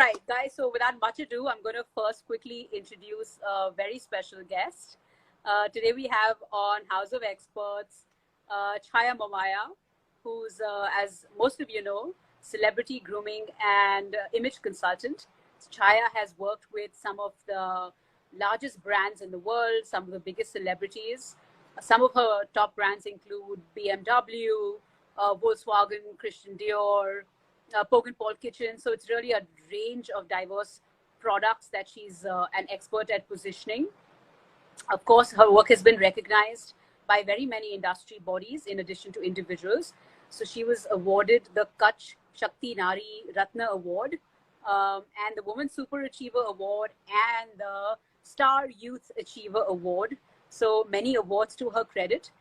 right, guys. So without much ado, I'm going to first quickly introduce a very special guest. Today we have on House of Experts, Chaya Momaya, who's, as most of you know, celebrity grooming and image consultant. Chaya has worked with some of the largest brands in the world, some of the biggest celebrities. Some of her top brands include BMW, Volkswagen, Christian Dior, Poke and Paul Kitchen. So it's really a range of diverse products that she's an expert at positioning. Of course, her work has been recognized by very many industry bodies in addition to individuals. So she was awarded the Kutch Shakti Nari Ratna Award, and the Woman Super Achiever Award, and the Star Youth Achiever Award. So many awards to her credit.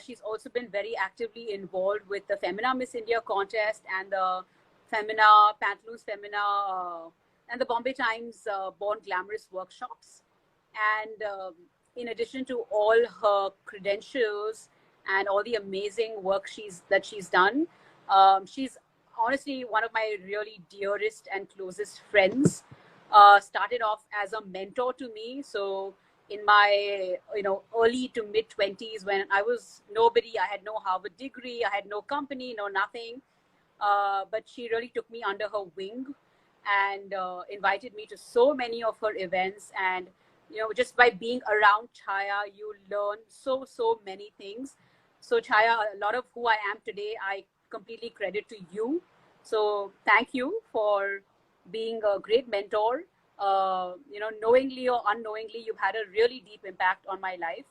She's also been very actively involved with the Femina Miss India contest and the Femina, Pantaloons Femina, and the Bombay Times Born Glamorous workshops. And in addition to all her credentials and all the amazing work that she's done, she's honestly one of my really dearest and closest friends. Started off as a mentor to me. So in my early to mid 20s, when I was nobody, I had no Harvard degree, I had no company, no nothing, but she really took me under her wing and invited me to so many of her events. And just by being around Chaya, you learn so many things. So Chaya, a lot of who I am today, I completely credit to you. So thank you for being a great mentor. Knowingly or unknowingly, you've had a really deep impact on my life.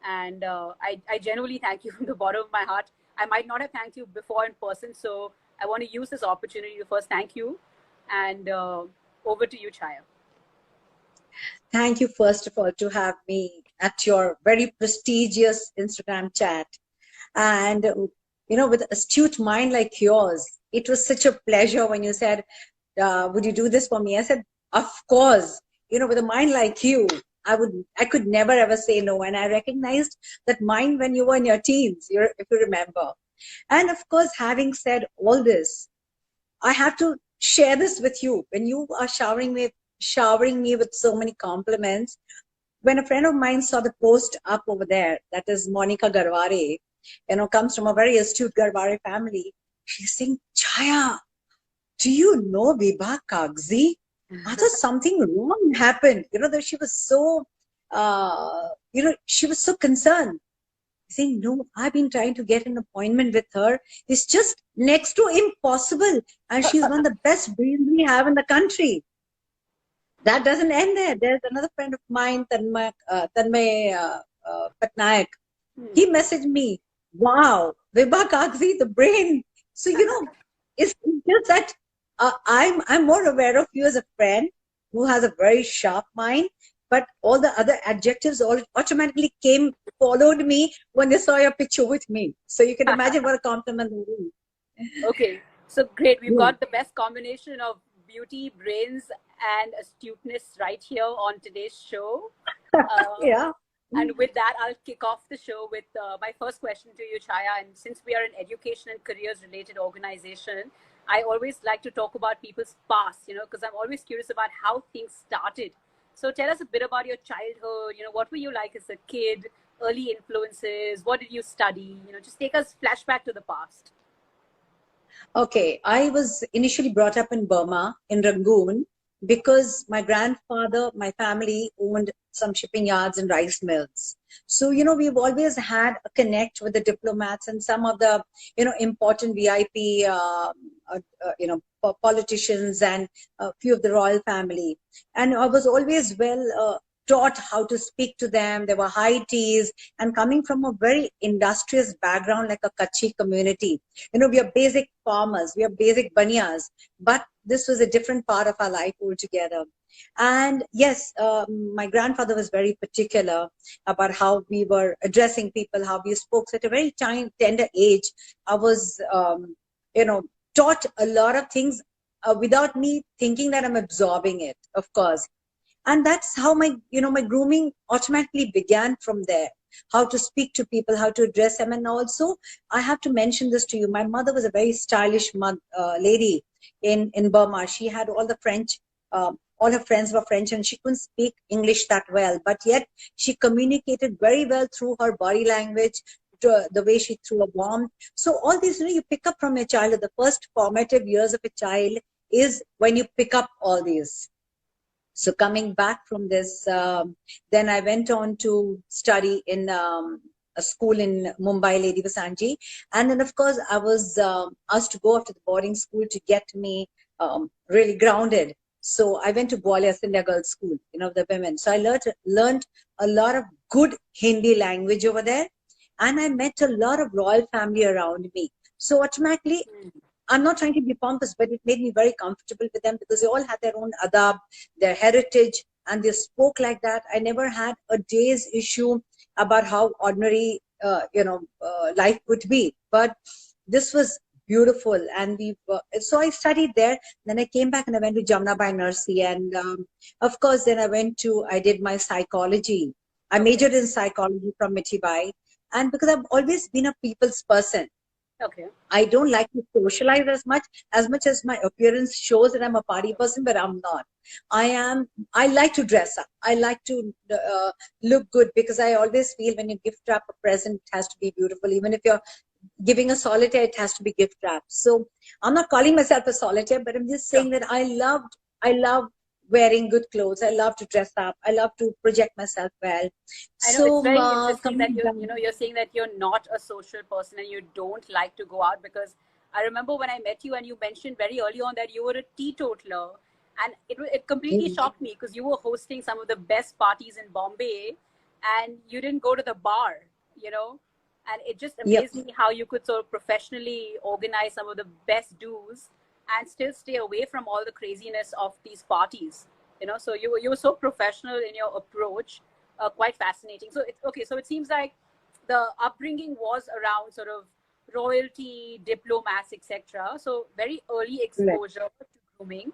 And I genuinely thank you from the bottom of my heart. I might not have thanked you before in person, so I want to use this opportunity to first thank you. And over to you, Chaya. Thank you, first of all, to have me at your very prestigious Instagram chat. And, with an astute mind like yours, it was such a pleasure when you said, would you do this for me? I said, of course. With a mind like you, I could never ever say no. And I recognized that mind when you were in your teens, if you remember. And of course, having said all this, I have to share this with you. When you are showering me with so many compliments, when a friend of mine saw the post up over there, that is Monica Garware, comes from a very astute Garware family. She's saying, Chaya, do you know Vibha Kagzi? I thought something wrong happened. That she was so, she was so concerned. Saying, no, I've been trying to get an appointment with her. It's just next to impossible. And she's one of the best brains we have in the country. That doesn't end there. There's another friend of mine, Tanmay Patnaik. He messaged me, wow, Vibha Kagzi, the brain. So, it's just that I'm more aware of you as a friend who has a very sharp mind, but all the other adjectives all automatically followed me when they saw your picture with me. So you can imagine what a compliment that is. Okay, so great. We've got the best combination of beauty, brains, and astuteness right here on today's show. Yeah. And with that, I'll kick off the show with my first question to you, Chaya. And since we are an education and careers related organization, I always like to talk about people's past, because I'm always curious about how things started. So tell us a bit about your childhood. What were you like as a kid? Early influences? What did you study? Just take us flashback to the past. Okay, I was initially brought up in Burma, in Rangoon, because my grandfather, my family owned some shipping yards and rice mills. So, we've always had a connect with the diplomats and some of the, important VIP, politicians and a few of the royal family. And I was always taught how to speak to them. There were high teas, and coming from a very industrious background like a Kutchi community. We are basic farmers, we are basic banyas, but this was a different part of our life altogether. And yes, my grandfather was very particular about how we were addressing people, how we spoke. So at a very tender age, I was, taught a lot of things without me thinking that I'm absorbing it, of course. And that's how my grooming automatically began from there. how to speak to people, how to address them. And also, I have to mention this to you. My mother was a very stylish lady in Burma. She had all the French, all her friends were French, and she couldn't speak English that well. But yet, she communicated very well through her body language, the way she threw a bomb. So all these, you pick up from a child. The first formative years of a child is when you pick up all these. So coming back from this, then I went on to study in a school in Mumbai, Lady Vasanji. And then, of course, I was asked to go after the boarding school to get me really grounded. So I went to Gwalior Scindia Girls School, the women. So I learned a lot of good Hindi language over there. And I met a lot of royal family around me. So automatically, I'm not trying to be pompous, but it made me very comfortable with them because they all had their own adab, their heritage, and they spoke like that. I never had a day's issue about how ordinary, life would be. But this was beautiful, and so I studied there. Then I came back and I went to Jamnabai Nursery, and of course, then I did my psychology. I majored in psychology from Mithibai, and because I've always been a people's person. Okay. I don't like to socialize as much as my appearance shows that I'm a party person, but I'm not. I like to dress up. I like to look good because I always feel when you gift wrap a present, it has to be beautiful. Even if you're giving a solitaire, it has to be gift wrapped. So I'm not calling myself a solitaire, but I'm just saying that I love wearing good clothes. I love to dress up. I love to project myself well. I know it's very interesting that you're saying that you're not a social person and you don't like to go out, because I remember when I met you and you mentioned very early on that you were a teetotaler, and it completely shocked me because you were hosting some of the best parties in Bombay and you didn't go to the bar, and it just amazed me how you could sort of professionally organize some of the best do's and still stay away from all the craziness of these parties, so you were so professional in your approach. Quite fascinating. So it seems like the upbringing was around sort of royalty, diplomats, etc. So very early exposure to grooming.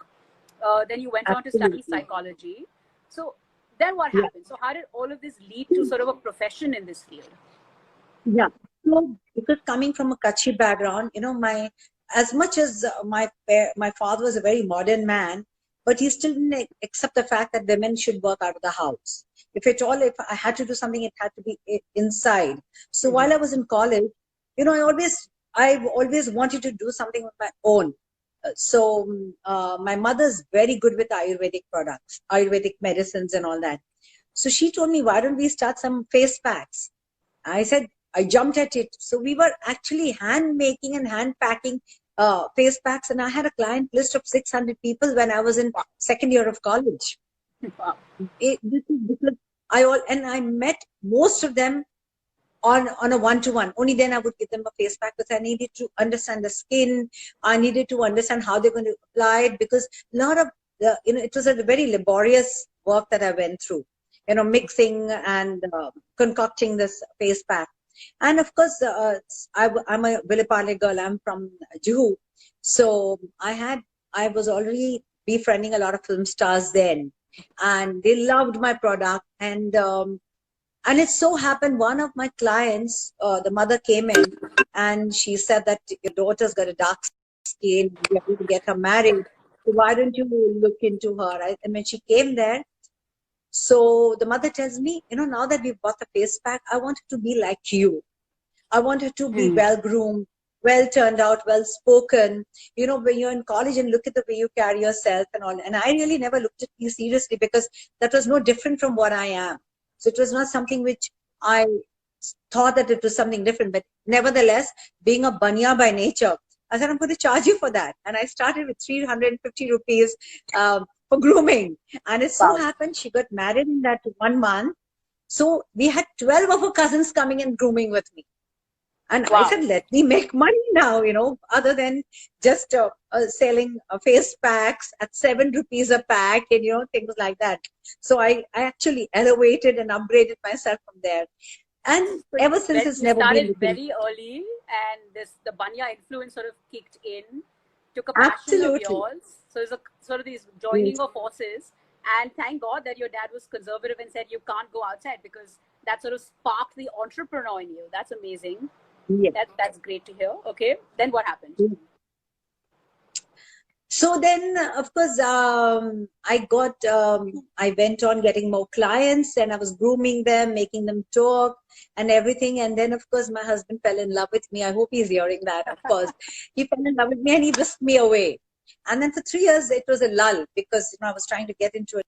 Then you went on to study psychology. So then what happened? So how did all of this lead to sort of a profession in this field? Yeah. So because coming from a Kutchi background, as much as my father was a very modern man, but he still didn't accept the fact that women should work out of the house. If I had to do something, it had to be inside. So while I was in college, I've always wanted to do something of my own. So my mother's very good with Ayurvedic products, Ayurvedic medicines and all that. So she told me, why don't we start some face packs? I said, I jumped at it. So we were actually hand making and hand packing face packs, and I had a client list of 600 people when I was in second year of college. Wow. This is because I met most of them on a one-to-one. Only then I would give them a face pack because I needed to understand the skin. I needed to understand how they're going to apply it, because a lot of it was a very laborious work that I went through. Mixing and concocting this face pack. And of course, I'm a Villepalli girl. I'm from Juhu. So I was already befriending a lot of film stars then. And they loved my product. And it so happened one of my clients, the mother came in and she said that your daughter's got a dark skin. We're going to get her married. So why don't you look into her? And when she came there, so the mother tells me, now that we've bought the face pack, I want her to be like you. I want her to be well-groomed, well turned out, well spoken. When you're in college and look at the way you carry yourself and all. And I really never looked at you seriously because that was no different from what I am. So it was not something which I thought that it was something different. But nevertheless, being a banya by nature, I said, I'm going to charge you for that. And I started with 350 rupees for grooming. And it so happened she got married in that 1 month. So we had 12 of her cousins coming and grooming with me. And I said, let me make money now, other than just selling face packs at 7 rupees a pack and, things like that. So I actually elevated and upgraded myself from there. And ever since it's never been. You started very early, and the Banya influence sort of kicked in, took a passion of yours. So it's sort of these joining of forces. And thank God that your dad was conservative and said you can't go outside, because that sort of sparked the entrepreneur in you. That's amazing. Yes. That's great to hear. Okay, then what happened? So then, of course, I went on getting more clients, and I was grooming them, making them talk and everything. And then, of course, my husband fell in love with me. I hope he's hearing that, of course. He fell in love with me and he whisked me away. And then for 3 years, it was a lull because, I was trying to get into it.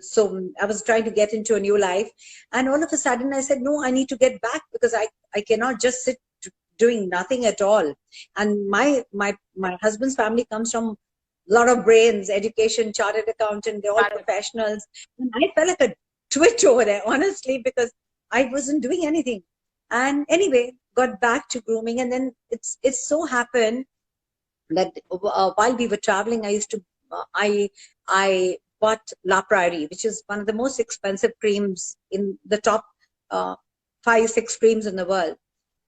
So I was trying to get into a new life, and all of a sudden I said, no, I need to get back because I cannot just sit doing nothing at all. And my husband's family comes from a lot of brains, education, chartered accountant, they're all professionals. And I felt like a twitch over there, honestly, because I wasn't doing anything. And anyway, got back to grooming, and then it so happened that while we were traveling, I bought La Prairie, which is one of the most expensive creams in the top 5-6 creams in the world.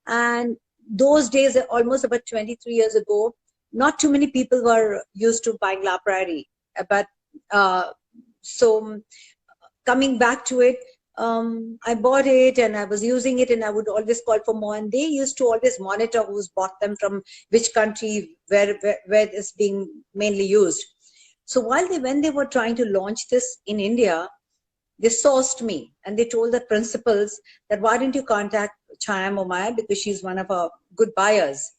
And those days, almost about 23 years ago, not too many people were used to buying La Prairie. But so coming back to it, I bought it and I was using it, and I would always call for more. And they used to always monitor who's bought them from which country, where it's being mainly used. So when they were trying to launch this in India, they sourced me and they told the principals that why didn't you contact Chaya Momaya, because she's one of our good buyers.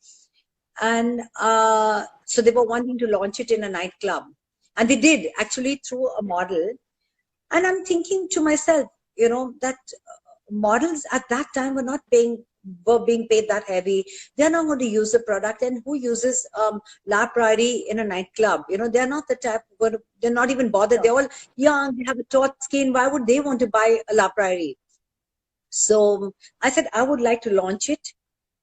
And so they were wanting to launch it in a nightclub, and they did actually through a model. And I'm thinking to myself, that models at that time were being paid that heavy. They're not going to use the product, and who uses La Prairie in a nightclub? They're not the type. They're not even bothered. They're all young. They have a taut skin. Why would they want to buy a La Prairie? So I said I would like to launch it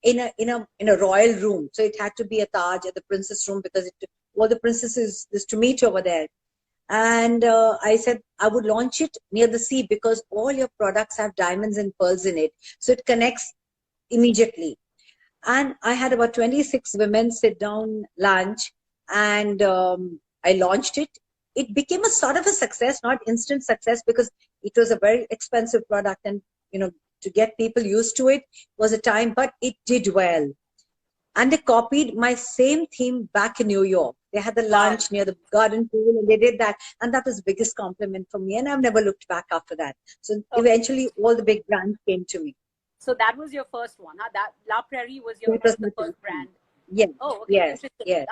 in a royal room. So it had to be a Taj at the princess room, because all the princesses is to meet over there. And I said I would launch it near the sea, because all your products have diamonds and pearls in it, so it connects immediately. And I had about 26 women sit down lunch, and I launched it. It became a sort of a success, not instant success, because it was a very expensive product, and to get people used to it was a time, but it did well. And they copied my same theme back in New York. They had the lunch near the garden pool, and they did that. And that was the biggest compliment for me. And I've never looked back after that. So eventually all the big brands came to me. So that was your first one, huh? That La Prairie was your first brand. Yes. Oh, okay. Yes. Yes.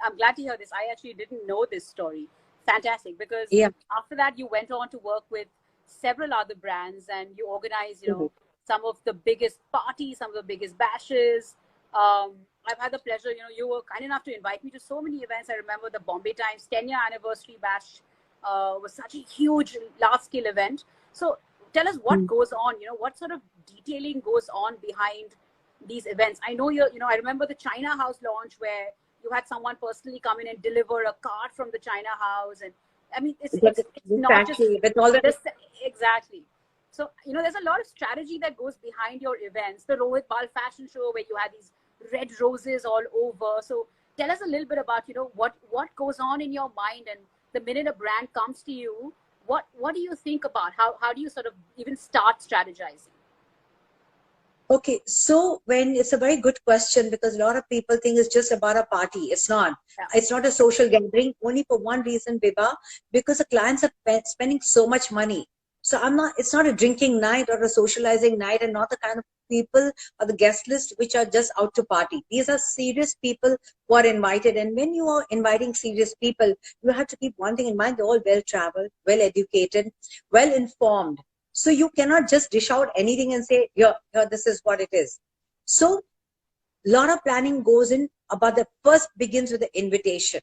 I'm glad to hear this. I actually didn't know this story. Fantastic. Because after that, you went on to work with several other brands, and you organized, some of the biggest parties, some of the biggest bashes. I've had the pleasure, you were kind enough to invite me to so many events. I remember the Bombay Times 10-year anniversary bash was such a huge, large-scale event. So tell us what goes on, what sort of detailing goes on behind these events. I know I remember the China House launch, where you had someone personally come in and deliver a card from the China House. And I mean, it's not just with all exactly. So, there's a lot of strategy that goes behind your events. The Rohit Bal fashion show, where you had these red roses all over. So tell us a little bit about, what goes on in your mind, and the minute a brand comes to you, what do you think about? How do you sort of even start strategizing? Okay, so it's a very good question, because a lot of people think it's just about a party. It's not. Yeah. It's not a social gathering, only for one reason, Biba, because the clients are spending so much money. So it's not a drinking night or a socializing night, and not the kind of people or the guest list which are just out to party. These are serious people who are invited. And when you are inviting serious people, you have to keep one thing in mind: they're all well-traveled, well-educated, well-informed. So you cannot just dish out anything and say, here, this is what it is. So a lot of planning goes in. About the first begins with the invitation,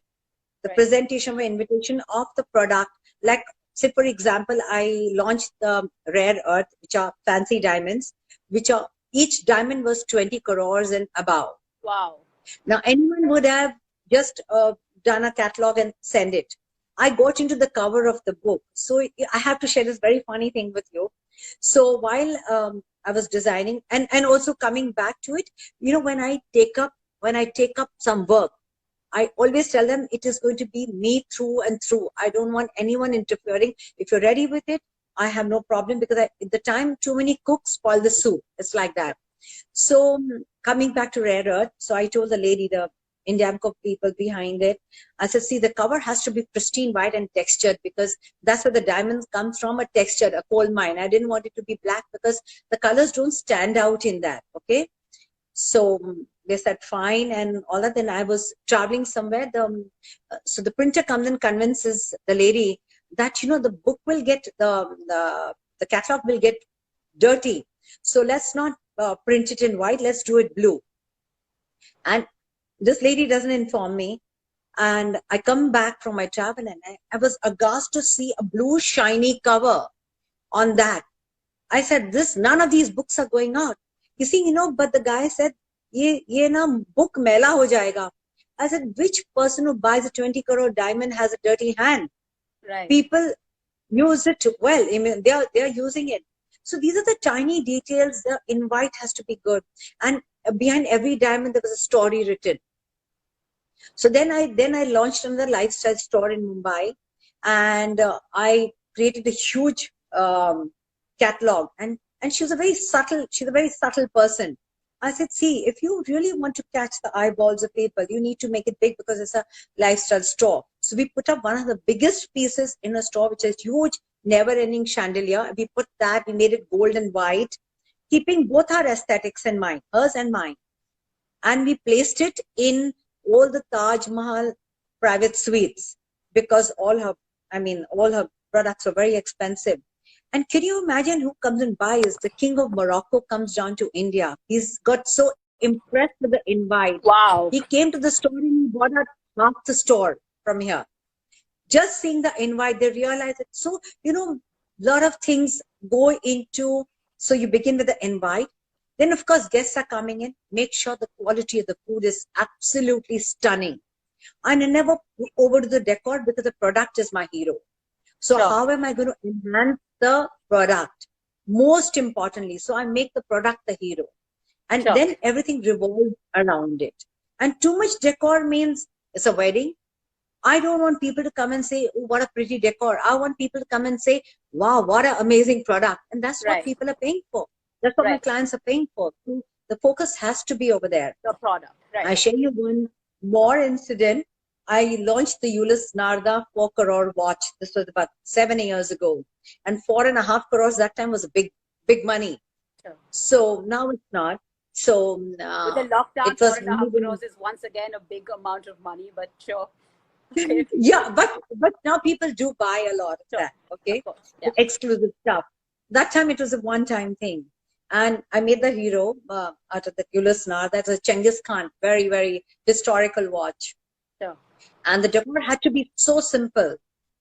the presentation of invitation of the product. Like, say, for example, I launched the Rare Earth, which are fancy diamonds, which are, each diamond was 20 crores and above. Wow. Now, anyone would have just done a catalog and send it. I got into the cover of the book. So I have to share this very funny thing with you. So while I was designing and also coming back to it, when I take up some work, I always tell them it is going to be me through and through. I don't want anyone interfering. If you're ready with it, I have no problem, because at the time too many cooks spoil the soup. It's like that. So coming back to rare earth, so I told the lady, the Indiamco people behind it, I said, see, the cover has to be pristine white and textured, because that's where the diamonds come from, a textured, a coal mine. I didn't want it to be black because the colors don't stand out in that. Okay. So they said fine, and all that. Then I was traveling somewhere. So the printer comes and convinces the lady that, you know, the book will get the catalog will get dirty. So let's not print it in white. Let's do it blue. And this lady doesn't inform me. And I come back from my travel, and I was aghast to see a blue shiny cover on that. I said, none of these books are going out. You see, you know, but the guy said, ye na book mela ho jayega. I said, which person who buys a 20 crore diamond has a dirty hand? Right. People use it well. I mean, they're using it. So these are the tiny details. The invite has to be good. And behind every diamond, there was a story written. So then I launched another lifestyle store in Mumbai, and I created a huge catalog. And she's a very subtle person. I said, see, if you really want to catch the eyeballs of people, you need to make it big, because it's a lifestyle store. So we put up one of the biggest pieces in a store, which is huge, never-ending chandelier. We put that, we made it gold and white, keeping both our aesthetics in mind, hers and mine. And we placed it in all the Taj Mahal private suites, because all her products are very expensive. And can you imagine who comes and buys? The King of Morocco comes down to India. He's got so impressed with the invite. Wow. He came to the store and he bought out half the store from here. Just seeing the invite, they realize it. So, you know, a lot of things go into, so you begin with the invite. Then, of course, guests are coming in. Make sure the quality of the food is absolutely stunning. And I never overdo the decor, because the product is my hero. So Sure. how am I going to enhance the product? Most importantly, so I make the product the hero. And Sure. then everything revolves around it. And too much decor means it's a wedding. I don't want people to come and say, oh, what a pretty decor. I want people to come and say, wow, what an amazing product. And that's Right. what people are paying for. That's what my clients are paying for. So the focus has to be over there. The product. Right. I share you one more incident. I launched the Ulyss Narda 4 crore watch. This was about 7 years ago. And 4.5 crores that time was a big money. Sure. So now it's not. So with the lockdown, it was 4.5 crores is once again a big amount of money, but sure. Okay. Yeah, but now people do buy a lot of Sure. that. Okay, Of course. Yeah. exclusive stuff. That time it was a one-time thing. And I made the hero out of the Ulyss Narda. That was Genghis Khan, very, very historical watch. Sure. And the decor had to be so simple.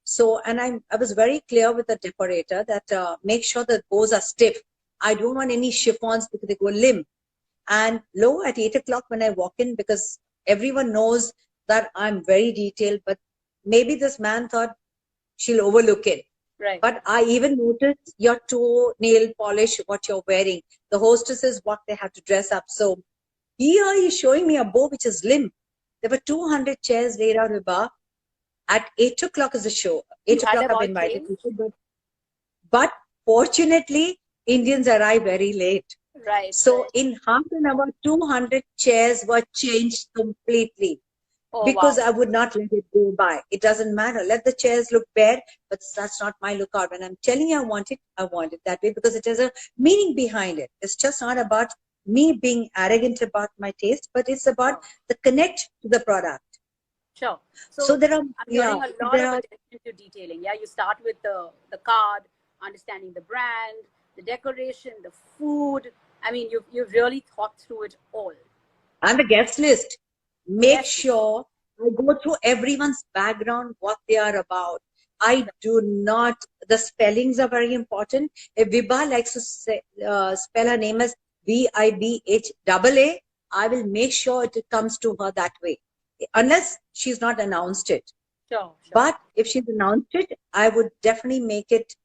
So, and I was very clear with the decorator that make sure the bows are stiff. I don't want any chiffons because they go limp. And low at 8 o'clock when I walk in, because everyone knows that I'm very detailed, but maybe this man thought she'll overlook it. Right. But I even noticed your toe nail polish, what you're wearing. The hostesses, what they have to dress up. So here he's showing me a bow which is limp. There were 200 chairs laid out with bar. At 8 o'clock is the show. 8 o'clock I've invited people. But fortunately, Indians arrive very late. Right. So right. in half an hour, 200 chairs were changed completely. Oh, because wow. I would not let it go by. It doesn't matter. Let the chairs look bare, but that's not my lookout. When I'm telling you I want it that way, because it has a meaning behind it. It's just not about me being arrogant about my taste, but it's about the connect to the product. Sure. So there are, I'm hearing a lot of attention to detailing. Yeah, you start with the card, understanding the brand, the decoration, the food. I mean, you've really thought through it all. And the guest list. Make sure I go through everyone's background, what they are about. I do not, the spellings are very important. If Vibha likes to say, spell her name as VIBHAA, I will make sure it comes to her that way. Unless she's not announced it. Sure. But if she's announced it, I would definitely make it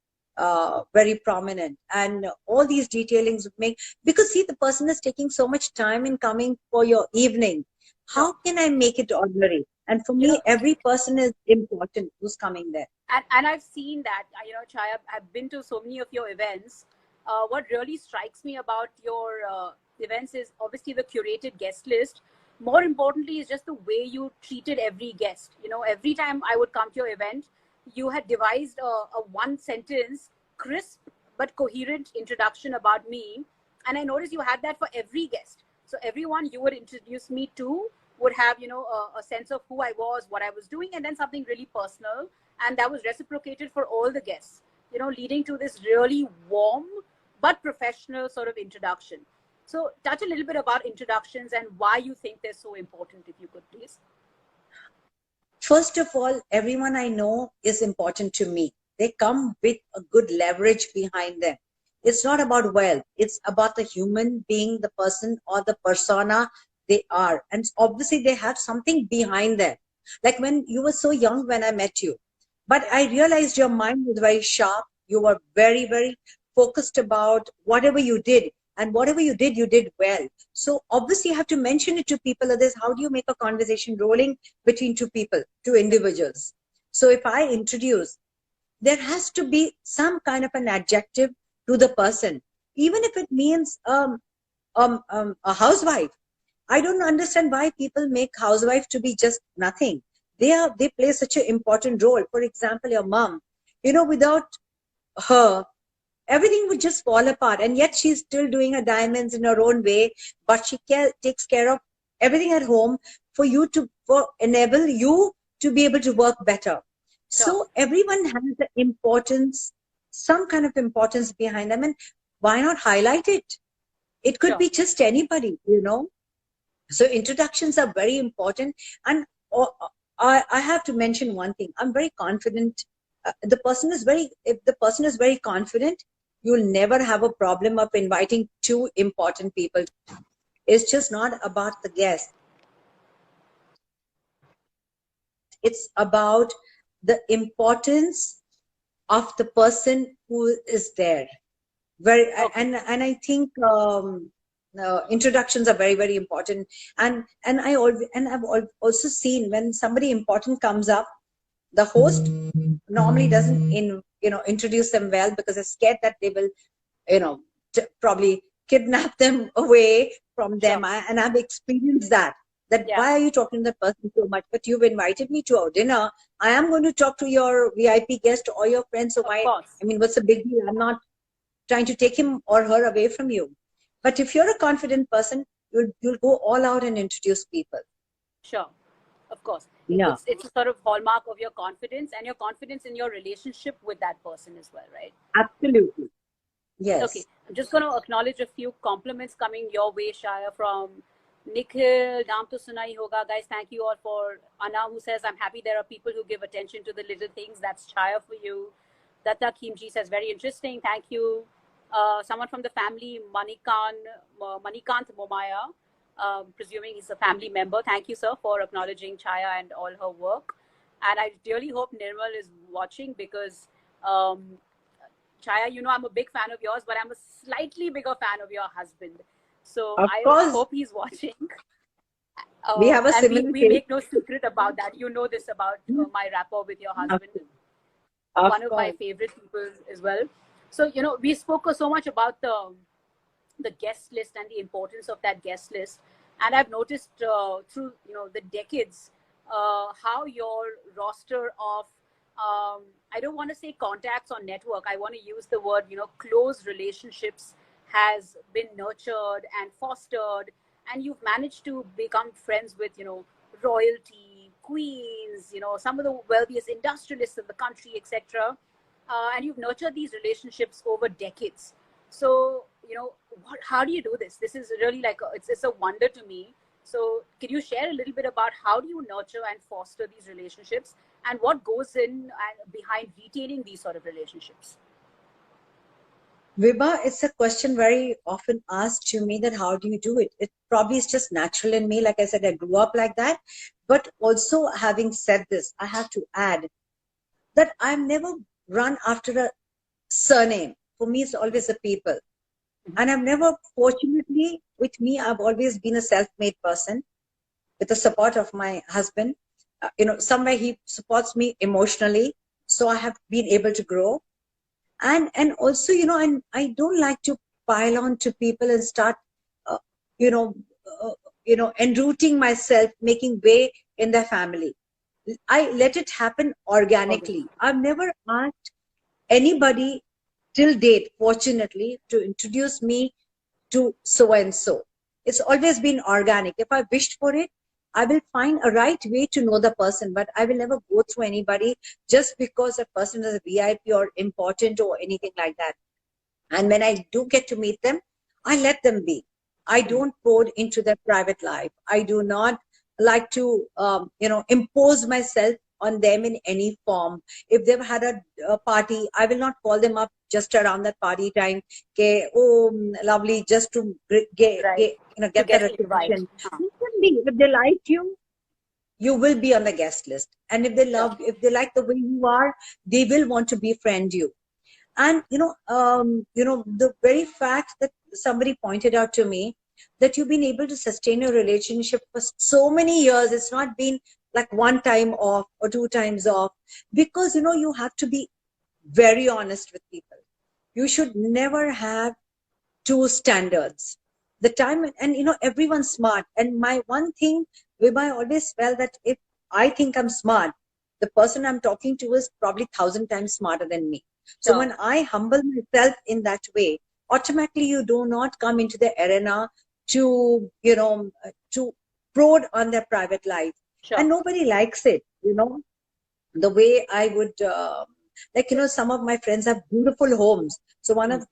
very prominent. And all these detailings would make, because see, the person is taking so much time in coming for your evening. How can I make it ordinary? And for You me, know, every person is important who's coming there. and I've seen that, Chaya, I've been to so many of your events. What really strikes me about your events is obviously the curated guest list. More importantly, is just the way you treated every guest. Every time I would come to your event, you had devised a one sentence, crisp but coherent introduction about me. And I noticed you had that for every guest. So everyone you would introduce me to would have, a sense of who I was, what I was doing, and then something really personal. And that was reciprocated for all the guests, leading to this really warm but professional sort of introduction. So touch a little bit about introductions and why you think they're so important, if you could please. First of all, everyone I know is important to me. They come with a good leverage behind them. It's not about wealth. It's about the human being, the person or the persona they are. And obviously they have something behind them. Like when you were so young when I met you, but I realized your mind was very sharp. You were very, very focused about whatever you did. And whatever you did well. So obviously you have to mention it to people. Others, how do you make a conversation rolling between two people, two individuals? So if I introduce, there has to be some kind of an adjective to the person, even if it means a housewife. I don't understand why people make housewife to be just nothing. They play such an important role. For example, your mom, without her, everything would just fall apart. And yet she's still doing her diamonds in her own way, but she takes care of everything at home for enable you to be able to work better. So everyone has the importance, some kind of importance behind them. And why not highlight it? It could be just anybody, So introductions are very important. And I have to mention one thing. I'm very confident. If the person is very confident, you'll never have a problem of inviting two important people. It's just not about the guest. It's about the importance of the person who is there. And I think introductions are very, very important. And I've also seen when somebody important comes up, the host normally doesn't introduce them well because they're scared that they will probably kidnap them away from them. And I've experienced that why are you talking to that person so much? But you've invited me to our dinner. I am going to talk to your VIP guest or your friend. So what's the big deal? I'm not trying to take him or her away from you. But if you're a confident person, you'll go all out and introduce people. Sure. Of course. Yeah. It's a sort of hallmark of your confidence and your confidence in your relationship with that person as well, right? Absolutely. Yes. Okay. I'm just going to acknowledge a few compliments coming your way, Shaya, from Nikhil. Naam to suna hi hoga. Guys, thank you all for Anna, who says, I'm happy there are people who give attention to the little things. That's Chaya for you. Datta Khimji says, very interesting. Thank you. Someone from the family, Manikant Momaya. Presuming he's a family member. Thank you, sir, for acknowledging Chaya and all her work. And I really hope Nirmal is watching because, Chaya, I'm a big fan of yours, but I'm a slightly bigger fan of your husband. So I hope he's watching. We have a similar we make no secret about that. You know this about my rapport with your husband. One of my favorite people as well. So, we spoke so much about the guest list and the importance of that guest list. And I've noticed through, the decades, how your roster of, I don't want to say contacts or network. I want to use the word, close relationships has been nurtured and fostered. And you've managed to become friends with, royalty, queens, some of the wealthiest industrialists in the country, etc. And you've nurtured these relationships over decades. So, how do you do this? This is really it's a wonder to me. So can you share a little bit about how do you nurture and foster these relationships and what goes in and behind retaining these sort of relationships? Vibha, it's a question very often asked to me that how do you do it? It probably is just natural in me. Like I said, I grew up like that. But also having said this, I have to add that I've never run after a surname. For me, it's always the people. And I've never, fortunately, with me, I've always been a self-made person with the support of my husband. somewhere he supports me emotionally, so I have been able to grow. And also, and I don't like to pile on to people and start uh, you know uh, enrooting myself, making way in their family. I let it happen Okay. organically. I've never asked anybody till date, fortunately, to introduce me to so and so. It's always been organic. If I wished for it, I will find a right way to know the person, but I will never go through anybody just because a person is a VIP or important or anything like that. And when I do get to meet them, I let them be. I don't pour into their private life. I do not like to, impose myself on them in any form. If they've had a party, I will not call them up just around that party time. Okay, oh, lovely, just to Right. To get get their the invite. attention. Let them be. If they like you, you will be on the guest list. And Sure. if they like the way you are, they will want to befriend you. And the very fact that somebody pointed out to me that you've been able to sustain a relationship for so many years, it's not been like one time off or two times off, because you have to be very honest with people. You should never have two standards. The time, and everyone's smart. And my one thing, Vibha, I always felt that if I think I'm smart, the person I'm talking to is probably 1,000 times smarter than me. So Sure. when I humble myself in that way, automatically you do not come into the arena to, to prod on their private life. Sure. And nobody likes it, the way I would, some of my friends have beautiful homes. So one of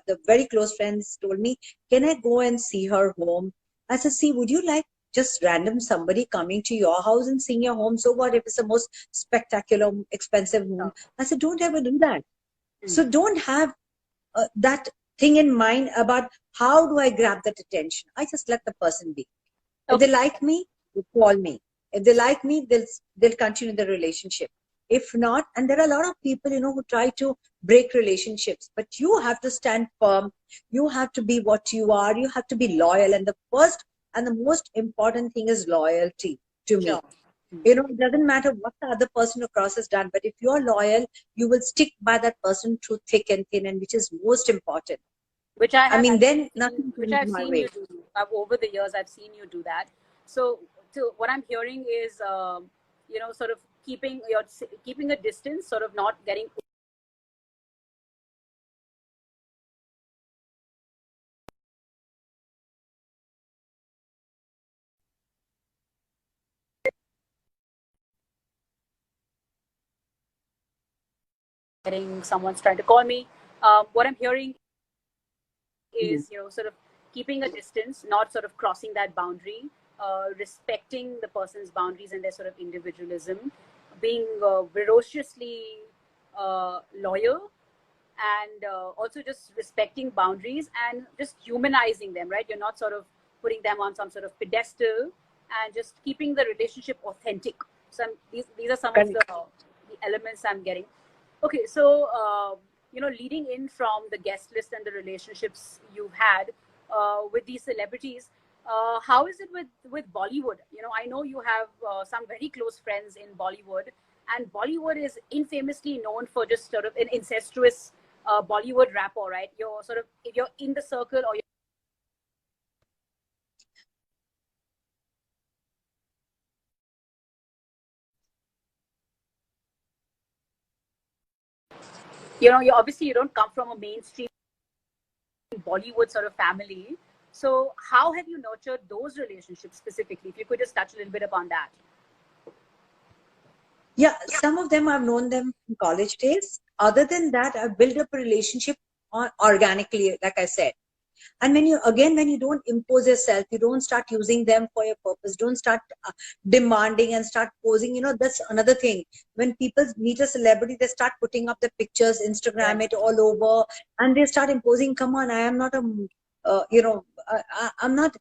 the very close friends told me, "Can I go and see her home?" I said, "See, would you like just random somebody coming to your house and seeing your home? So what if it's the most spectacular, expensive home?" Sure. I said, "Don't ever do that. Mm. So don't have that thing in mind about how do I grab that attention. I just let the person be. If they Okay. like me, they call me. If they like me, they'll continue the relationship. If not, and there are a lot of people, who try to break relationships, but you have to stand firm. You have to be what you are. You have to be loyal. And the first and the most important thing is loyalty to Sure. me. It doesn't matter what the other person across has done, but if you're loyal, you will stick by that person through thick and thin, and which is most important. Which I I have mean, actually then seen, nothing which comes I've my seen you way. do. Over the years, I've seen you do that. So, what I'm hearing is, sort of keeping a distance, sort of not getting. Getting someone's trying to call me. What I'm hearing is, sort of keeping a distance, not sort of crossing that boundary, respecting the person's boundaries and their sort of individualism, being ferociously loyal, and also just respecting boundaries and just humanizing them, right? You're not sort of putting them on some sort of pedestal, and just keeping the relationship authentic. So these are some of Correct. the elements I'm getting. Okay, so leading in from the guest list and the relationships you've had with these celebrities, how is it with Bollywood? I know you have some very close friends in Bollywood, and Bollywood is infamously known for just sort of an incestuous Bollywood rapper, right? You're sort of, if you're in the circle, or you obviously you don't come from a mainstream Bollywood sort of family. So how have you nurtured those relationships specifically? If you could just touch a little bit upon that. Yeah, some of them I've known them in college days. Other than that, I've built up a relationship organically, like I said. And when you don't impose yourself, you don't start using them for your purpose, don't start demanding and start posing. That's another thing. When people meet a celebrity, they start putting up the pictures, Right. Instagram it all over, and they start imposing, come on, I am not I'm not,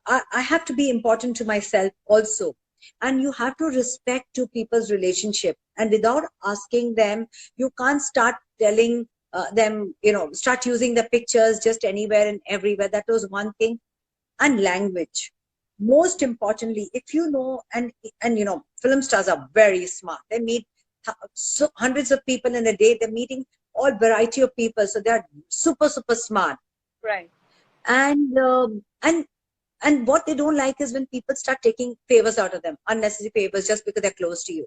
I have to be important to myself also. And you have to respect two people's relationship. And without asking them, you can't start telling them, start using the pictures just anywhere and everywhere. That was one thing. And language. most importantly, if you know, and film stars are very smart. They meet hundreds of people in a day. They're meeting all variety of people, so they're super super smart. Right. And and what they don't like is when people start taking favors out of them, unnecessary favors, just because they're close to you.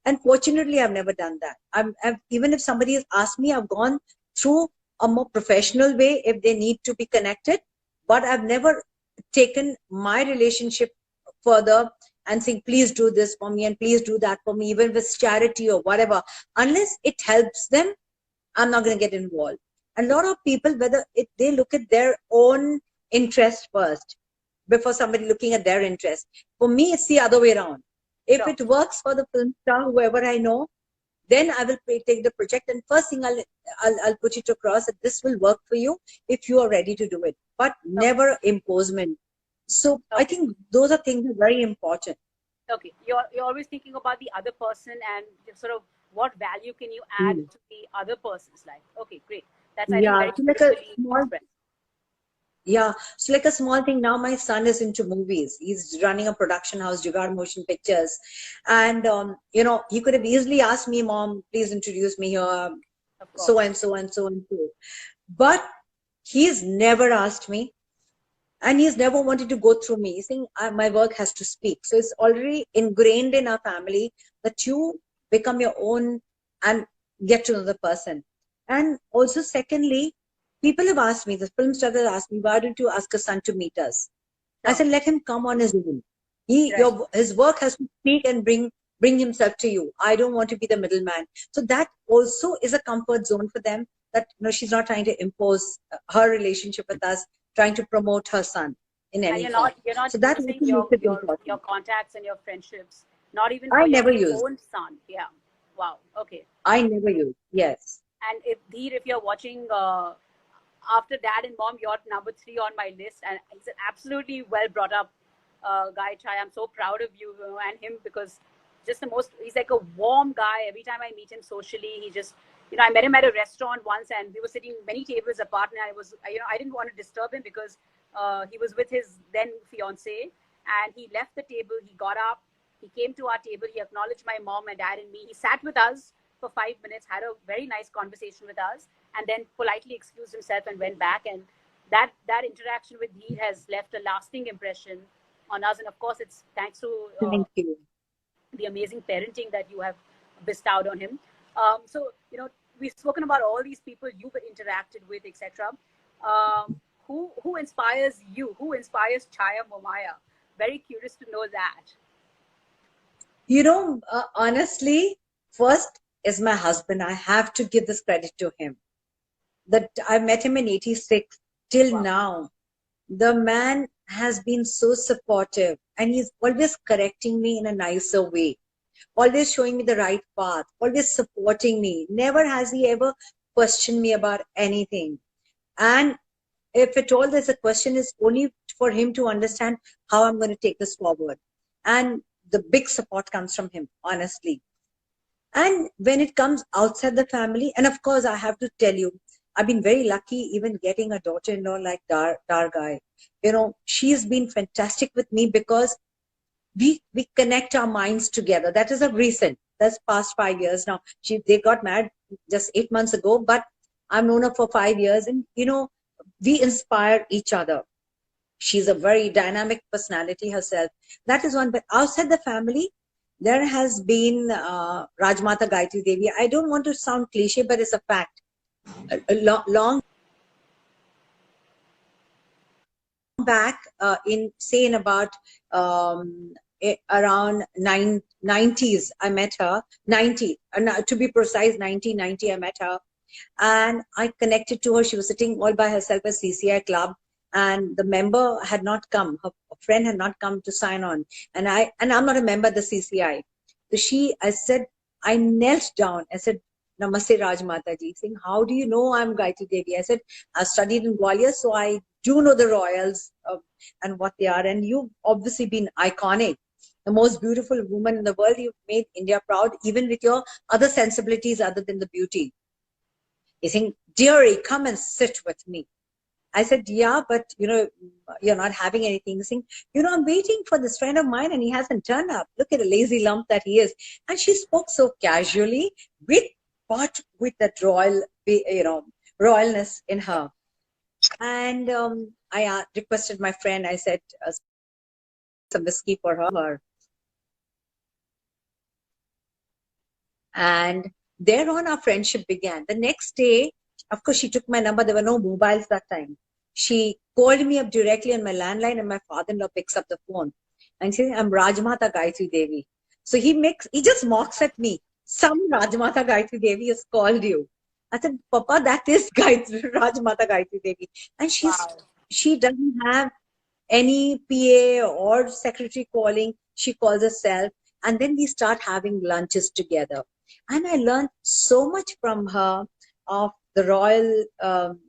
And fortunately, I've never done that. Even if somebody has asked me, I've gone through a more professional way if they need to be connected. But I've never taken my relationship further and saying, please do this for me and please do that for me, even if it's charity or whatever. Unless it helps them, I'm not going to get involved. And a lot of people, they look at their own interest first before somebody looking at their interest. For me, it's the other way around. If it works for the film star, whoever I know, then I will take the project. And first thing I'll put it across that this will work for you if you are ready to do it, but never imposement. So I think those are things that are very important. Okay, you're always thinking about the other person and sort of what value can you add to the other person's life. Okay, great. That's I think very beautifully expressed. Yeah, so like a small thing. Now my son is into movies. He's running a production house, Jugaad Motion Pictures, and he could have easily asked me, "Mom, please introduce me here, so and so and so and so," but he's never asked me, and he's never wanted to go through me. He's saying my work has to speak. So it's already ingrained in our family that you become your own and get to know the person. And also, secondly, people have asked me, the film star has asked me, why don't you ask a son to meet us? I said, let him come on his own. His work has to speak and bring himself to you. I don't want to be the middleman. So that also is a comfort zone for them, that she's not trying to impose her relationship with us, trying to promote her son in any form. You're not so that using your contacts and your friendships, not even for your own son. Yeah. Wow. Okay. I never use. Yes. And if you're watching after Dad and Mom, you're number 3 on my list, and he's an absolutely well brought up guy, Chai. I'm so proud of you and him, because he's like a warm guy. Every time I meet him socially, he just, I met him at a restaurant once, and we were sitting many tables apart, and I didn't want to disturb him because he was with his then fiance, and he left the table, he got up, he came to our table, he acknowledged my mom and dad and me, he sat with us for 5 minutes, had a very nice conversation with us, and then politely excused himself and went back. And that interaction with Dheer has left a lasting impression on us. And of course, it's thanks to the amazing parenting that you have bestowed on him. So, we've spoken about all these people you've interacted with, etc. Who inspires you? Who inspires Chaya Momaya? Very curious to know that. Honestly, first is my husband. I have to give this credit to him. That I met him in 86 till now. The man has been so supportive, and he's always correcting me in a nicer way, always showing me the right path, always supporting me. Never has he ever questioned me about anything. And if at all there's a question, is only for him to understand how I'm going to take this forward. And the big support comes from him, honestly. And when it comes outside the family, and of course I have to tell you, I've been very lucky even getting a daughter-in-law like Dargai. She's been fantastic with me, because we connect our minds together. That is a recent, that's past 5 years now. They got married just 8 months ago, but I've known her for 5 years, and we inspire each other. She's a very dynamic personality herself. That is one. But outside the family, there has been Rajmata Gayatri Devi. I don't want to sound cliche, but it's a fact. Long back, in about around 90s, I met her. 90, to be precise, 1990, I met her, and I connected to her. She was sitting all by herself at CCI Club, and the member had not come. Her friend had not come to sign on, and I'm not a member of the CCI. So I knelt down. I said, Namaste Rajmata ji. Saying, how do you know I'm Gayatri Devi? I said, I studied in Gwalior, so I do know the royals and what they are. And you've obviously been iconic. The most beautiful woman in the world. You've made India proud, even with your other sensibilities other than the beauty. He's saying, dearie, come and sit with me. I said, yeah, but you're not having anything. Saying, I'm waiting for this friend of mine and he hasn't turned up. Look at the lazy lump that he is. And she spoke so casually but with that royalness in her. And I requested my friend, I said, some whiskey for her. And thereon our friendship began. The next day, of course, she took my number. There were no mobiles that time. She called me up directly on my landline, and my father-in-law picks up the phone and says, I'm Rajmata Gayatri Devi. So he just mocks at me. Some Rajmata Gayatri Devi has called you. I said, Papa, that is Rajmata Gayatri Devi. And she doesn't have any PA or secretary calling. She calls herself. And then we start having lunches together. And I learned so much from her of the royal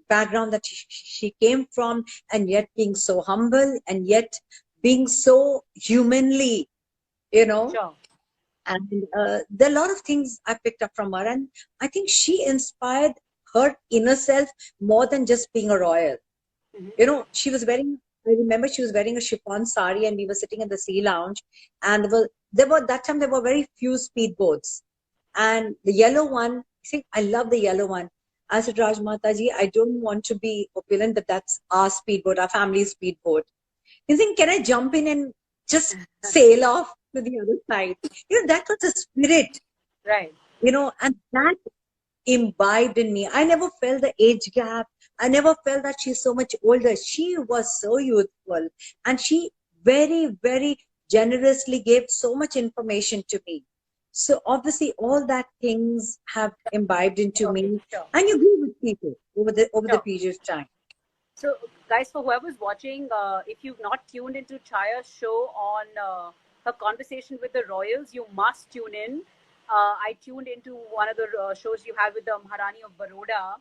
background that she came from, and yet being so humble and yet being so humanly, Sure. And there are a lot of things I picked up from her. And I think she inspired her inner self more than just being a royal. Mm-hmm. I remember she was wearing a chiffon sari, and we were sitting in the sea lounge, and there were very few speedboats. And the yellow one, see, I love the yellow one. I said, Raj Mataji, I don't want to be opulent, but that's our speedboat, our family speedboat. You think, can I jump in and just sail off to the other side? That was the spirit. Right. And that imbibed in me. I never felt the age gap. I never felt that she's so much older. She was so youthful, and she very, very generously gave so much information to me. So obviously all that things have imbibed into me, Sure. and you grew with people over the period of time. So, guys, for whoever's watching, if you've not tuned into Chaya's show on her conversation with the royals, you must tune in. I tuned into one of the shows you had with the Maharani of Baroda,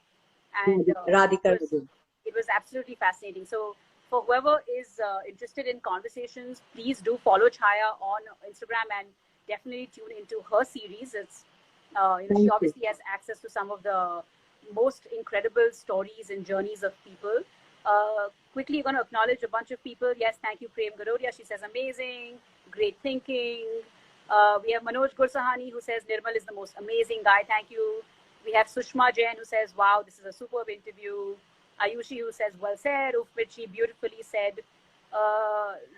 and Radhika. It was absolutely fascinating. So, for whoever is interested in conversations, please do follow Chaya on Instagram and definitely tune into her series. It's she obviously has access to some of the most incredible stories and journeys of people. Quickly going to acknowledge a bunch of people. Yes, thank you, Prem Garodia. She says amazing, great thinking. We have Manoj Gursahani who says Nirmal is the most amazing guy. Thank you. We have Sushma Jain who says, wow, this is a superb interview. Ayushi who says, well said. Ufmichi beautifully said.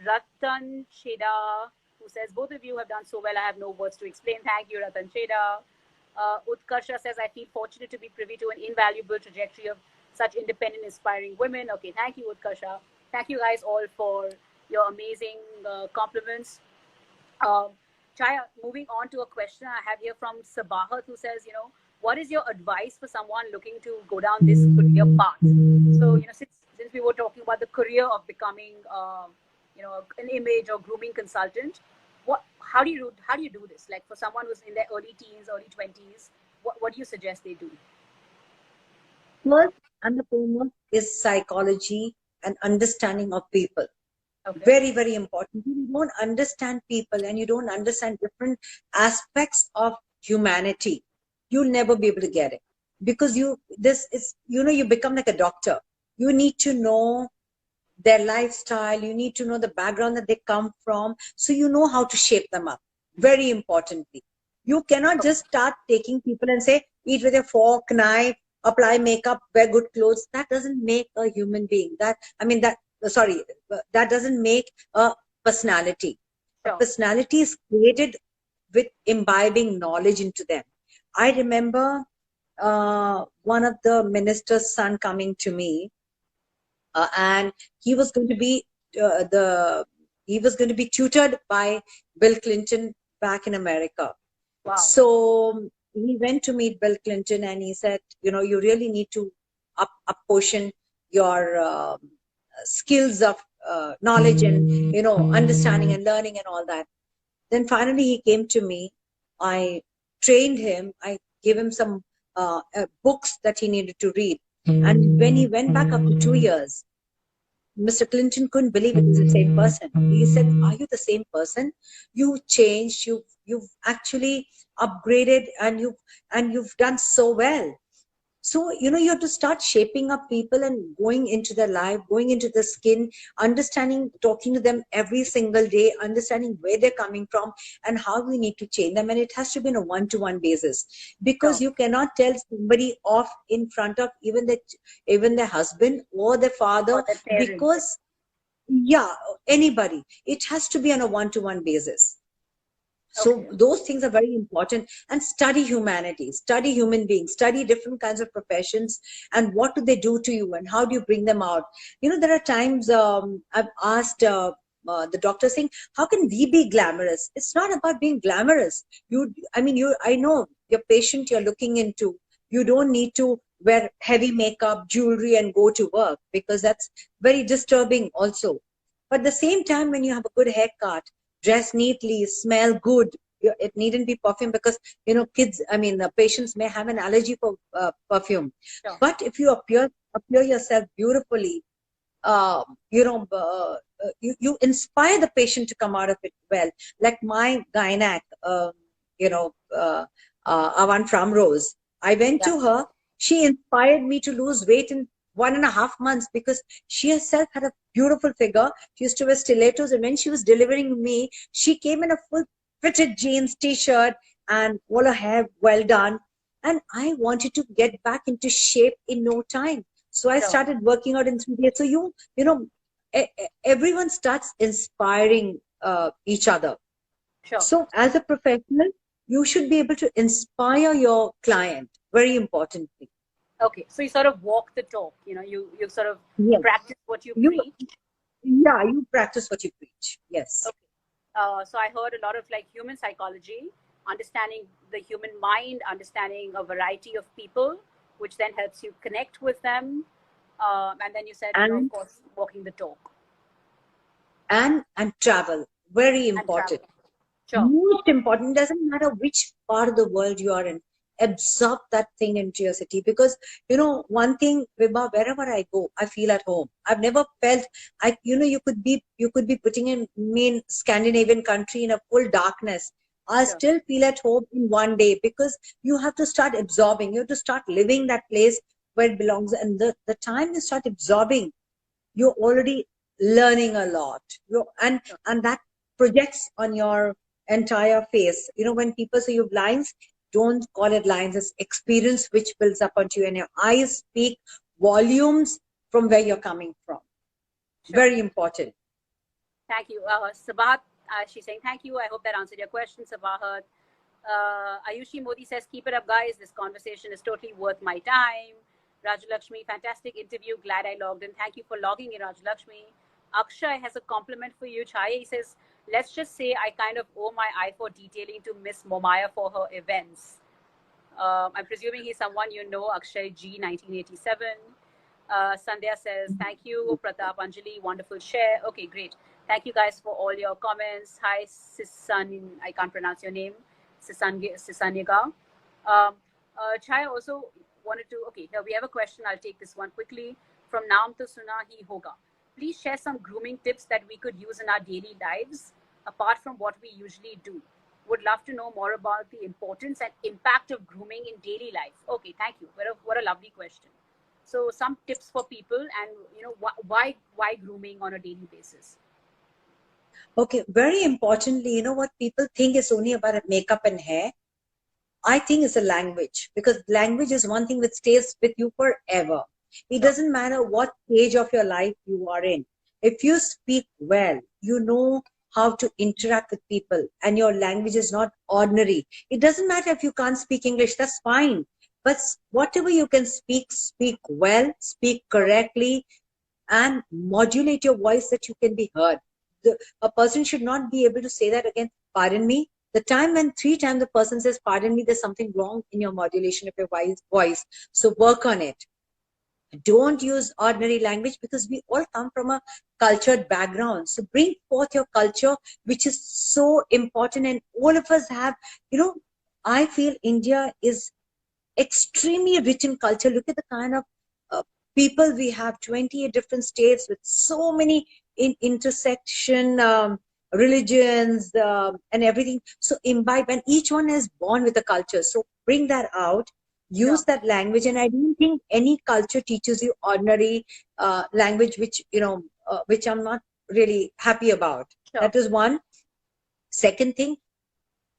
Ratan Cheda who says, both of you have done so well. I have no words to explain. Thank you, Ratan Cheda. Utkarsha says, I feel fortunate to be privy to an invaluable trajectory of such independent, inspiring women. Okay, thank you, Utkarsha. Thank you guys all for your amazing compliments. Chaya, moving on to a question I have here from Sabahat, who says, what is your advice for someone looking to go down this career path? So, since we were talking about the career of becoming, an image or grooming consultant, how do you do this? Like for someone who's in their early teens, early 20s, what do you suggest they do? First and the foremost is psychology and understanding of people. Okay. Very, very important. You don't understand people and you don't understand different aspects of humanity, you'll never be able to get it. Because you become like a doctor. You need to know their lifestyle. You need to know the background that they come from. So you know how to shape them up. Very importantly. You cannot just start taking people and say, eat with a fork, knife, apply makeup, wear good clothes. That doesn't make a human being. That doesn't make a personality. Sure. A personality is created with imbibing knowledge into them. I remember one of the minister's son coming to me, and he was going to be tutored by Bill Clinton back in America. Wow. So he went to meet Bill Clinton and he said, you really need to up-portion your skills of knowledge and, understanding and learning and all that. Then finally he came to me. I trained him. I gave him some books that he needed to read. And when he went back after 2 years, Mr. Clinton couldn't believe it was the same person. He said, are you the same person? You changed, you've actually upgraded and you've done so well. So, you have to start shaping up people and going into their life, going into the skin, understanding, talking to them every single day, understanding where they're coming from and how we need to change them. And it has to be on a one-to-one basis, because Sure. you cannot tell somebody off in front of even their husband or their Or father, the parents. because yeah, anybody. It has to be on a one-to-one basis. So Okay. those things are very important. And study humanity, study human beings, study different kinds of professions, and what do they do to you, and how do you bring them out. There are times I've asked the doctor saying, how can we be glamorous? It's not about being glamorous. I know your patient you're looking into. You don't need to wear heavy makeup, jewelry, and go to work, because that's very disturbing also. But at the same time, when you have a good haircut, dress neatly, smell good. It needn't be perfume, because the patients may have an allergy for perfume. Sure. But if you appear yourself beautifully, uh, you inspire the patient to come out of it well. Like my gynac, Avan from Rose. I went Yeah. to her. She inspired me to lose weight in 1.5 months, because she herself had a beautiful figure. She used to wear stilettos, and when she was delivering me, she came in a full fitted jeans, t-shirt, and all her hair well done. And I wanted to get back into shape in no time. So I Sure. started working out in 3 days. So everyone starts inspiring each other. Sure. So as a professional, you should be able to inspire your client, very importantly. Okay. So you sort of walk the talk. You sort of Yes. practice what you You, preach. yeah, you practice what you preach. Yes. Okay. So I heard a lot of like human psychology, understanding the human mind, understanding a variety of people, which then helps you connect with them. And then you said, of And course, walking the talk and travel, very and travel. important. Sure. Most important, doesn't matter which part of the world you are in, absorb that thing into your city. Because one thing, Vibha, wherever I go, I feel at home. I've never felt, you could be putting me in Scandinavian country in a full darkness, I Sure. still feel at home in one day, because you have to start absorbing, you have to start living that place where it belongs. And the time you start absorbing, you're already learning a lot. Sure. And that projects on your entire face. When people say you have lines, don't call it lines. It's experience which builds up onto you, and your eyes speak volumes from where you're coming from. Sure. Very important. Thank you. Sabahat, she's saying thank you. I hope that answered your question, Sabahat. Ayushi Modi says, keep it up, guys. This conversation is totally worth my time. Raju Lakshmi, fantastic interview. Glad I logged in. Thank you for logging in, Raju Lakshmi. Akshay has a compliment for you. Chaya, he says, let's just say I kind of owe my eye for detailing to Miss Momaya for her events. I'm presuming he's someone you know, Akshay G, 1987. Sandhya says, thank you, Pratap, Anjali, wonderful share. Okay, great. Thank you guys for all your comments. Hi, Sisan, I can't pronounce your name, Sisaniga. Chaya also wanted to, okay, here we have a question. I'll take this one quickly. From Naam to Suna Hi Hoga. Please share some grooming tips that we could use in our daily lives, apart from what we usually do. Would love to know more about the importance and impact of grooming in daily life. Okay, thank you. What a lovely question. So some tips for people, and why grooming on a daily basis. Okay, very importantly, what people think is only about makeup and hair. I think it's a language, because language is one thing which stays with you forever. It Sure. doesn't matter what stage of your life you are in. If you speak well, you know how to interact with people, and your language is not ordinary. It doesn't matter if you can't speak English, that's fine. But whatever you can speak well, speak correctly, and modulate your voice that you can be heard. A person should not be able to say that again, pardon me. The time when 3 times the person says, pardon me, there's something wrong in your modulation of your voice. So work on it. Don't use ordinary language, because we all come from a cultured background. So bring forth your culture, which is so important. And all of us have, I feel India is extremely rich in culture. Look at the kind of people we have, 28 different states with so many intersection religions and everything. So imbibe, and each one is born with a culture. So bring that out, use that language. And I don't think any culture teaches you ordinary language, which I'm not really happy about. That is one. Second thing,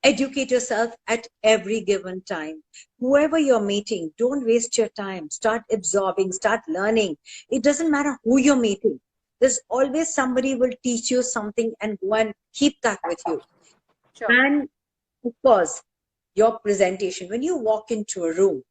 educate yourself at every given time. Whoever you're meeting, don't waste your time. Start absorbing, start learning. It doesn't matter who you're meeting. There's always somebody will teach you something, and go and keep that with you. And of course, your presentation. When you walk into a room,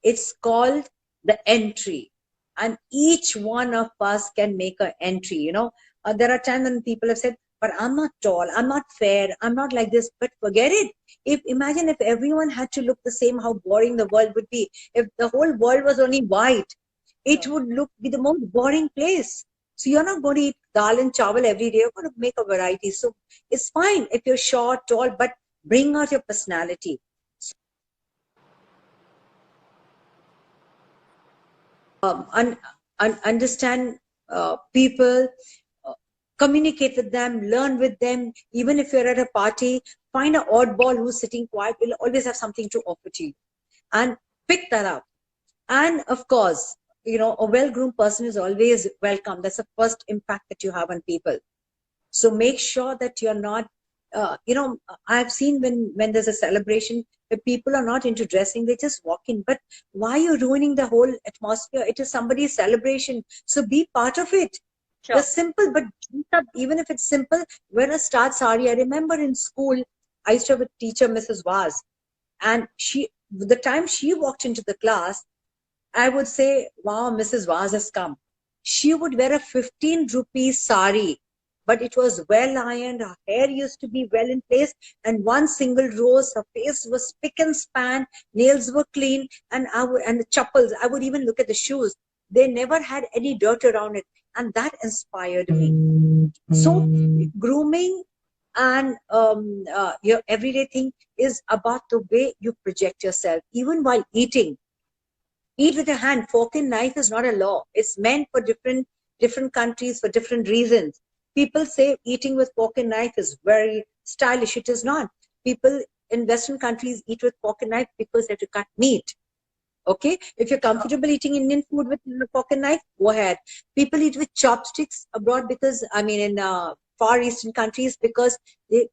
it's called the entry. And each one of us can make an entry. There are times when people have said, but I'm not tall, I'm not fair, I'm not like this. But forget it. Imagine if everyone had to look the same, how boring the world would be. If the whole world was only white, it would be the most boring place. So you're not going to eat dal and chawal every day. You're going to make a variety. So it's fine if you're short, tall, but bring out your personality. Understand people, communicate with them, learn with them. Even if you're at a party, find an oddball who's sitting quiet, will always have something to offer to you, and pick that up. And of course, a well-groomed person is always welcome. That's the first impact that you have on people. So make sure that you're not, I've seen when there's a celebration, the people are not into dressing, they just walk in. But why are you ruining the whole atmosphere? It is somebody's celebration. So be part of it. The simple, but even if it's simple, wear a star sari. I remember in school, I used to have a teacher, Mrs. Vaz, and the time she walked into the class, I would say, wow, Mrs. Vaz has come. She would wear a 15 rupee sari, but it was well ironed. Her hair used to be well in place, and one single rose. Her face was spick and span. Nails were clean, and the chappals. I would even look at the shoes. They never had any dirt around it, and that inspired me. So grooming and your everyday thing is about the way you project yourself, even while eating. Eat with your hand. Fork and knife is not a law. It's meant for different countries for different reasons. People say eating with fork and knife is very stylish. It is not. People in Western countries eat with fork and knife because they have to cut meat. Okay? If you're comfortable eating Indian food with fork and knife, go ahead. People eat with chopsticks abroad because, in Far Eastern countries, because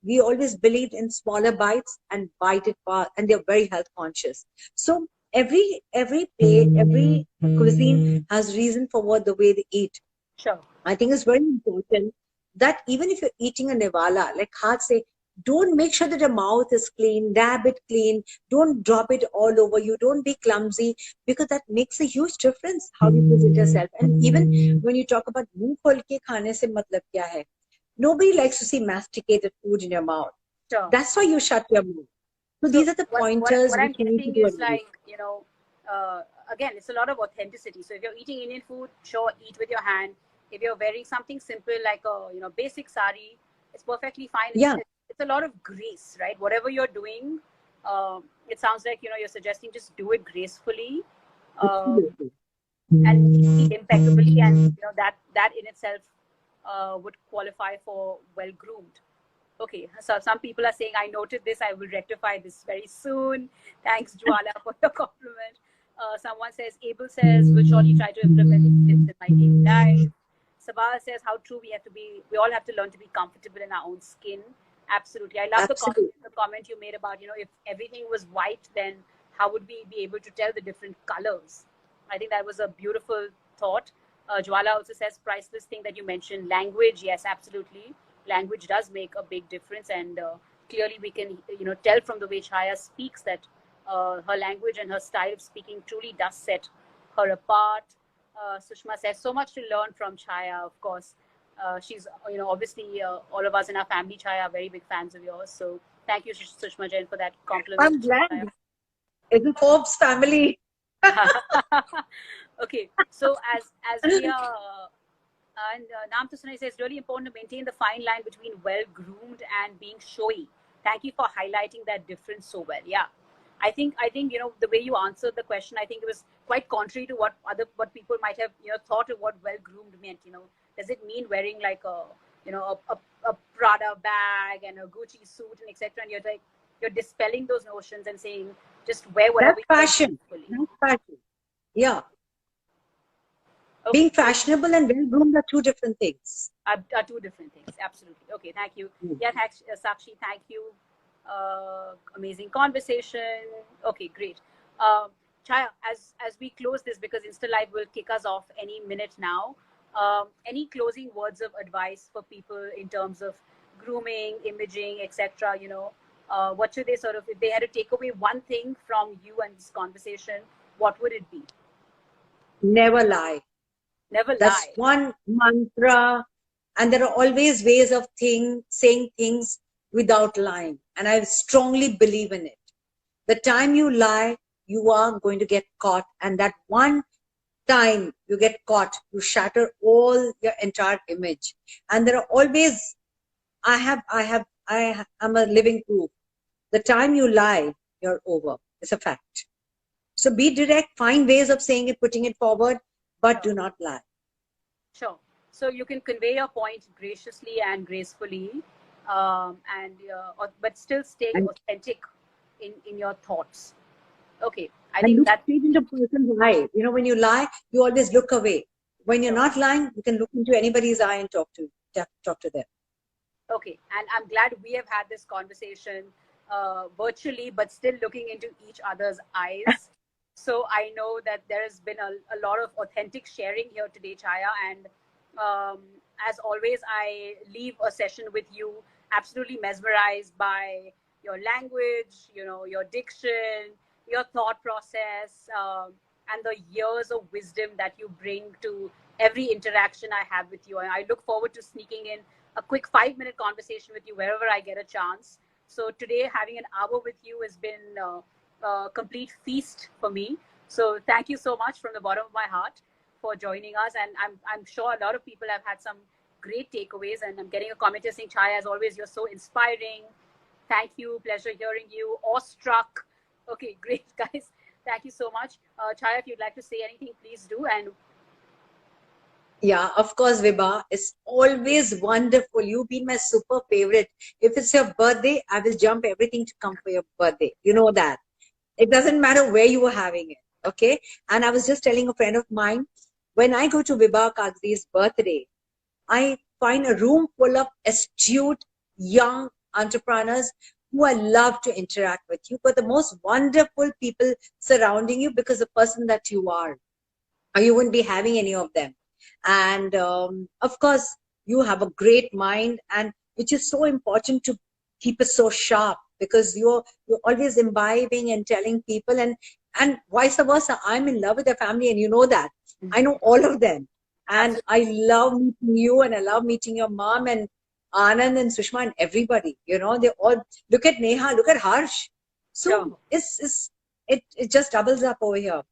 we always believed in smaller bites and bite it fast, and they're very health conscious. So every plate, every cuisine has reason for the way they eat. I think it's very important that even if you're eating a niwala, like Haath say, don't make sure that your mouth is clean, dab it clean, don't drop it all over you, don't be clumsy, because that makes a huge difference how you present yourself. And even when you talk about muh khol ke khane se matlab kya hai, nobody likes to see masticated food in your mouth. That's why you shut your mouth. So these are the pointers what I'm getting is like, again, it's a lot of authenticity. So if you're eating Indian food, sure, eat with your hand. If you're wearing something simple like a basic sari, it's perfectly fine. It's a lot of grace, right? Whatever you're doing, it sounds like you're suggesting just do it gracefully, and eat impeccably, and that in itself would qualify for well groomed. Okay, so some people are saying, I noted this, I will rectify this very soon. Thanks, Jwala, for your compliment. Someone says, Abel says, will surely try to implement it in my daily life. Sabah says, how true we all have to learn to be comfortable in our own skin. Absolutely. I love the comment you made about, if everything was white, then how would we be able to tell the different colors? I think that was a beautiful thought. Jwala also says, priceless thing that you mentioned, language. Yes, absolutely. Language does make a big difference, and clearly we can tell from the way Chaya speaks that her language and her style of speaking truly does set her apart. Sushma says, so much to learn from Chaya. Of course, she's obviously all of us in our family, Chaya, are very big fans of yours. So thank you, Sushma Jain, for that compliment. I'm glad. It's a Forbes family. Okay, so as we are. And Naam Tusnai says, really important to maintain the fine line between well-groomed and being showy. Thank you for highlighting that difference so well. Yeah, I think the way you answered the question, I think it was quite contrary to what people might have thought of what well-groomed meant. Does it mean wearing like a Prada bag and a Gucci suit and etc.? And you're dispelling those notions and saying just wear whatever That's you want fashion. gracefully. That's fashion. Yeah. Okay, Being great. fashionable and well groomed are two different things. Are two different things. Absolutely. Okay, thank you. Mm. Yeah, thanks, Sakshi. Thank you. Amazing conversation. Okay, great. Chaya, as we close this, because Insta Live will kick us off any minute now. Any closing words of advice for people in terms of grooming, imaging, etc. What should they sort of, if they had to take away one thing from you and this conversation, what would it be? Never lie. Never That's lie. one mantra. And there are always ways of saying things without lying. And I strongly believe in it. The time you lie, you are going to get caught. And that one time you get caught, you shatter all your entire image. And there are always, I am a living proof. The time you lie, you're over. It's a fact. So be direct, find ways of saying it, putting it forward, but do not lie. Sure. So you can convey your point graciously and gracefully, but still stay authentic in your thoughts. Okay, I And think look that. straight into a person's eye. You know, when you lie, you always look away. When you're not lying, you can look into anybody's eye and talk to them. Okay, and I'm glad we have had this conversation virtually, but still looking into each other's eyes. So I know that there has been a lot of authentic sharing here today, Chaya. And as always, I leave a session with you absolutely mesmerized by your language, your diction, your thought process, and the years of wisdom that you bring to every interaction I have with you. And I look forward to sneaking in a quick 5-minute conversation with you wherever I get a chance. So today, having an hour with you has been a complete feast for me. So thank you so much from the bottom of my heart for joining us. And I'm sure a lot of people have had some great takeaways. And I'm getting a comment here saying, Chaya, as always, you're so inspiring. Thank you. Pleasure hearing you. Awestruck. Okay, great, guys. Thank you so much. Chaya, if you'd like to say anything, please do. And yeah, of course, Vibha. It's always wonderful. You've been my super favorite. If it's your birthday, I will jump everything to come for your birthday. You know that. It doesn't matter where you were having it. Okay. And I was just telling a friend of mine, when I go to Vibha Kadri's birthday, I find a room full of astute young entrepreneurs who I love to interact with. You got the most wonderful people surrounding you because the person that you are, or you wouldn't be having any of them. And of course, you have a great mind, and which is so important to keep it so sharp because you're always imbibing and telling people, and vice versa. I'm in love with their family, and you know that. I know all of them, and I love meeting you, and I love meeting your mom and Anand and Sushma and everybody. You know, they all look at Neha, look at Harsh. So it just doubles up over here.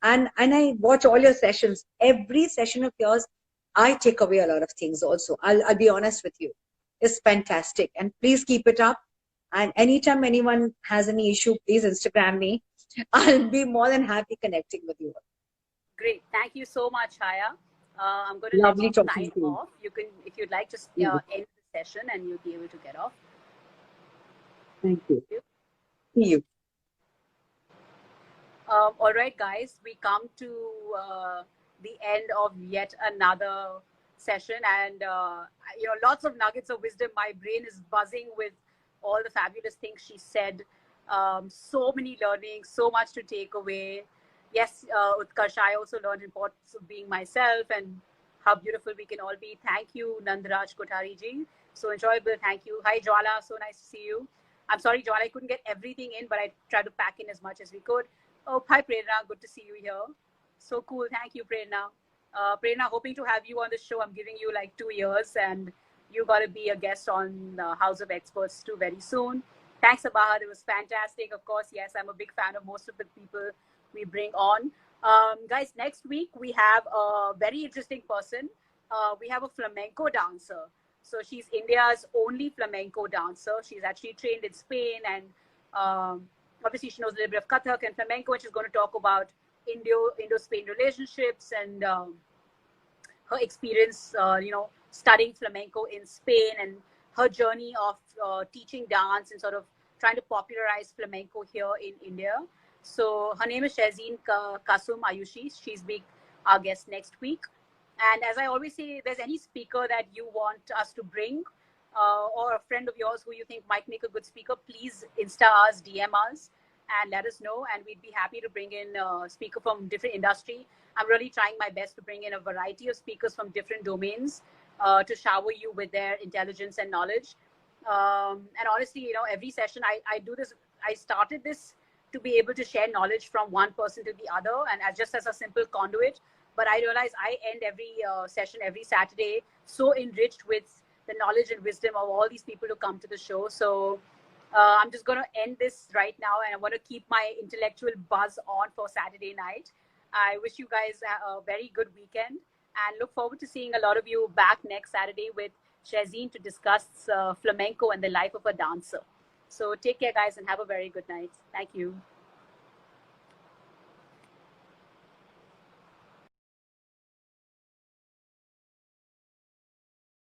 And I watch all your sessions. Every session of yours, I take away a lot of things also. I'll be honest with you. It's fantastic. And please keep it up. And anytime anyone has any issue, please Instagram me. I'll be more than happy connecting with you. Great. Thank you so much, Chaya. I'm going to Lovely let you talking sign to you. off. You can, if you'd like, just Yeah. end the session and you'll be able to get off. Thank you. See you. All right, guys, we come to the end of yet another session, and lots of nuggets of wisdom. My brain is buzzing with all the fabulous things she said. So many learnings, so much to take away. Yes, Utkarsh, I also learned importance of being myself and how beautiful we can all be. Thank you, Nandaraj Kothari ji. So enjoyable. Thank you. Hi, Jwala. So nice to see you. I'm sorry, Jwala, I couldn't get everything in, but I tried to pack in as much as we could. Oh, hi, Prerna. Good to see you here. So cool. Thank you, Prerna. Prerna, hoping to have you on the show. I'm giving you like 2 years, and you got to be a guest on House of Experts too very soon. Thanks, Abahar. It was fantastic. Of course, yes, I'm a big fan of most of the people we bring on. Guys, next week we have a very interesting person. We have a flamenco dancer. So she's India's only flamenco dancer. She's actually trained in Spain, and obviously she knows a little bit of Kathak and flamenco, and she's going to talk about Indo-Spain relationships and her experience, studying flamenco in Spain, and her journey of teaching dance and sort of trying to popularize flamenco here in India. So her name is Shazeen Kasum Ayushi. She's being our guest next week. And as I always say, if there's any speaker that you want us to bring, or a friend of yours who you think might make a good speaker, please Insta us, DM us, and let us know. And we'd be happy to bring in a speaker from different industry. I'm really trying my best to bring in a variety of speakers from different domains to shower you with their intelligence and knowledge. And honestly, every session I do this, I started this to be able to share knowledge from one person to the other, and just as a simple conduit. But I realize I end every session every Saturday so enriched with the knowledge and wisdom of all these people who come to the show. So I'm just going to end this right now, and I want to keep my intellectual buzz on for Saturday night. I wish you guys a very good weekend, and look forward to seeing a lot of you back next Saturday with Shazeen to discuss flamenco and the life of a dancer. So take care, guys, and have a very good night. Thank you.